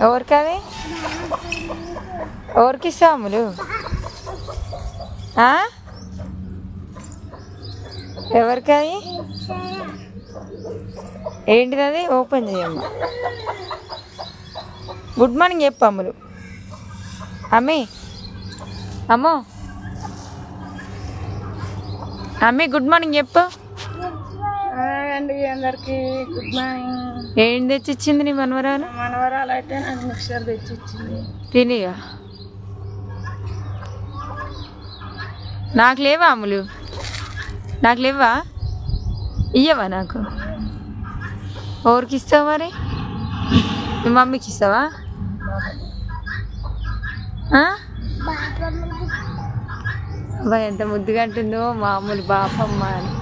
ఎవరికి అది ఎవరికి ఇస్తావు అమ్ములు ఎవరికి అది ఏంటిది అది ఓపెన్ చేయమ్మా గుడ్ మార్నింగ్ చెప్పు అమ్ములు అమ్మి అమ్మో అమ్మి గుడ్ మార్నింగ్ చెప్పు అండి అందరికి గుడ్ మార్నింగ్ ఏం తెచ్చిచ్చింది నీ మనవరాలు మనవరాలు అయితే నాకు మిక్సర్ తెచ్చిచ్చింది తినిగా నాకు లేవా అమ్ములు నాకు లేవా ఇయ్యవా నాకు ఎవరికి ఇస్తావు మరి మీ మమ్మీకి ఇస్తావా అబ్బా ఎంత ముద్దుగా అంటుందో మామూలు బాపమ్మ అని